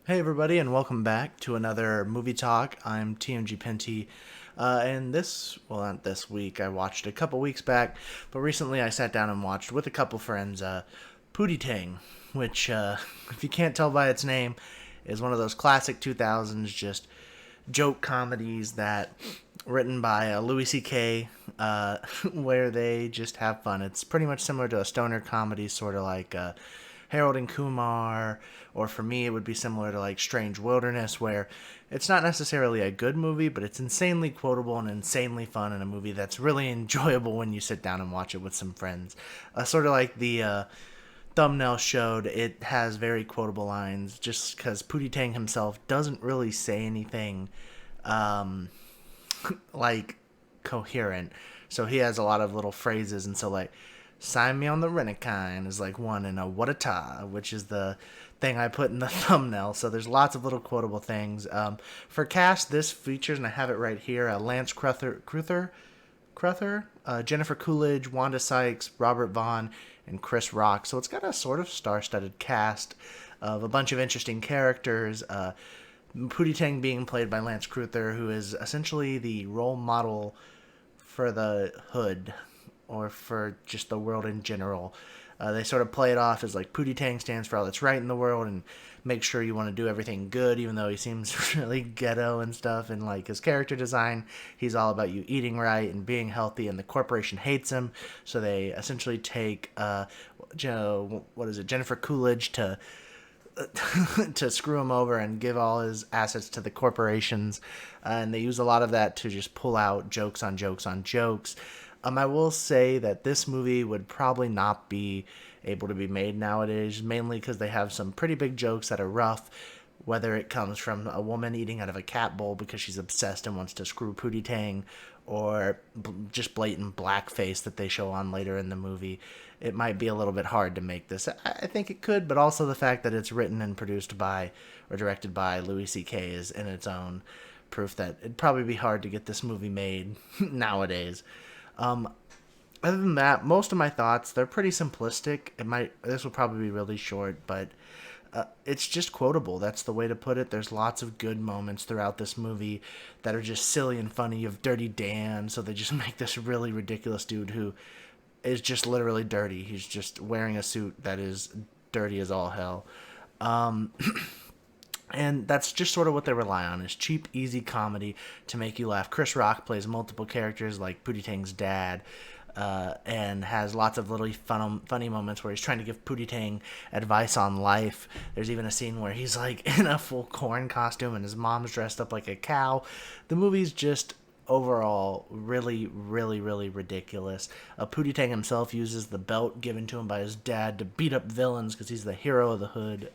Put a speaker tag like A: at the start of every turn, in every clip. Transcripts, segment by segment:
A: Hey everybody, and welcome back to another movie talk. I'm TMG Penty, and not this week. I watched a couple weeks back, but recently I sat down and watched with a couple friends, Pootie Tang, which, if you can't tell by its name, is one of those classic 2000s just joke comedies that written by Louis C.K., where they just have fun. It's pretty much similar to a stoner comedy, sort of like Harold and Kumar, or for me, it would be similar to like Strange Wilderness, where it's not necessarily a good movie, but it's insanely quotable and insanely fun, and a movie that's really enjoyable when you sit down and watch it with some friends. Sort of like the thumbnail showed, it has very quotable lines just because Pootie Tang himself doesn't really say anything um, like coherent. So he has a lot of little phrases, and so like "sign me on the Renekine" is like one, and a Wa-Tah-Ta, which is the thing I put in the thumbnail. So there's lots of little quotable things. For cast, this features, and I have it right here: Lance Cruther, Jennifer Coolidge, Wanda Sykes, Robert Vaughn, and Chris Rock. So it's got a sort of star-studded cast of a bunch of interesting characters. Pootie Tang being played by Lance Cruther, who is essentially the role model for the hood, or for just the world in general. They sort of play it off as like Pootie Tang stands for all that's right in the world and make sure you want to do everything good, even though he seems really ghetto and stuff. And like his character design, he's all about you eating right and being healthy, and the corporation hates him. So they essentially take, Jennifer Coolidge to screw him over and give all his assets to the corporations. And they use a lot of that to just pull out jokes on jokes on jokes. I will say that this movie would probably not be able to be made nowadays, mainly because they have some pretty big jokes that are rough, whether it comes from a woman eating out of a cat bowl because she's obsessed and wants to screw Pootie Tang, or just blatant blackface that they show on later in the movie. It might be a little bit hard to make this. I think it could, but also the fact that it's written and produced by or directed by Louis C.K. is in its own proof that it'd probably be hard to get this movie made nowadays. Um, Other than that, most of my thoughts, they're pretty simplistic. This will probably be really short, but it's just quotable. That's the way to put it. There's lots of good moments throughout this movie that are just silly and funny. You have Dirty Dan, so they just make this really ridiculous dude who is just literally dirty. He's just wearing a suit that is dirty as all hell. Um, and that's just sort of what they rely on, is cheap, easy comedy to make you laugh. Chris Rock plays multiple characters like Pootie Tang's dad, and has lots of little funny moments where he's trying to give Pootie Tang advice on life. There's even a scene where he's like in a full corn costume and his mom's dressed up like a cow. The movie's just overall really, really, really ridiculous. Pootie Tang himself uses the belt given to him by his dad to beat up villains because he's the hero of the hood.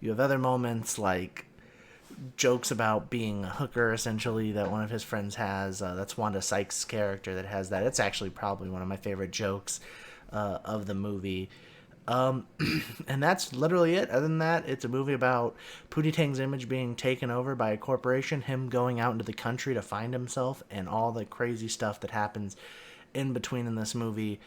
A: You have other moments like jokes about being a hooker, essentially, that one of his friends has. That's Wanda Sykes' character that has that. It's actually probably one of my favorite jokes of the movie. Um, and that's literally it. Other than that, it's a movie about Pootie Tang's image being taken over by a corporation, him going out into the country to find himself, and all the crazy stuff that happens in between in this movie.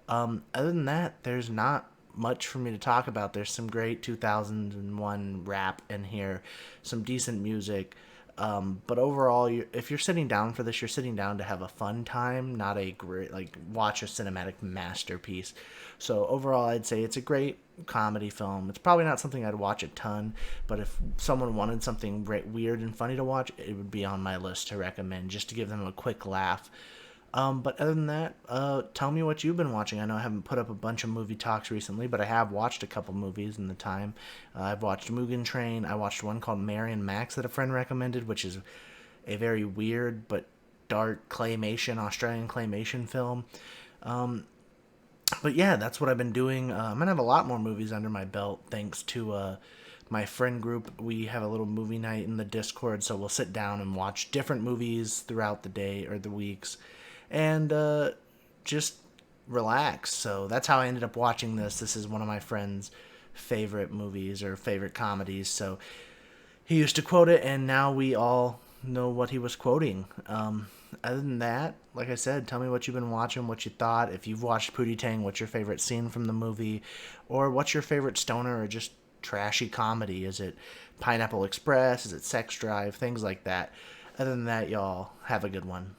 A: Other than that, there's not much for me to talk about. There's some great 2001 rap in here, some decent music. But overall, if you're sitting down for this, you're sitting down to have a fun time, not a great, like, watch a cinematic masterpiece. So overall, I'd say it's a great comedy film. It's probably not something I'd watch a ton, but if someone wanted something weird and funny to watch, it would be on my list to recommend, just to give them a quick laugh. But other than that, tell me what you've been watching. I know I haven't put up a bunch of movie talks recently, but I have watched a couple movies in the time. I've watched Mugen Train. I watched one called Mary and Max that a friend recommended, which is a very weird but dark Australian claymation film. Um, but yeah, that's what I've been doing. I'm gonna have a lot more movies under my belt thanks to my friend group. We have a little movie night in the Discord, so we'll sit down and watch different movies throughout the day or the weeks, and just relax. So that's how I ended up watching this. This is one of my friend's favorite movies or favorite comedies. So he used to quote it, and now we all know what he was quoting. Other than that, like I said, tell me what you've been watching, what you thought. If you've watched Pootie Tang, what's your favorite scene from the movie, or what's your favorite stoner or just trashy comedy? Is it Pineapple Express? Is it Sex Drive? Things like that. Other than that, y'all have a good one.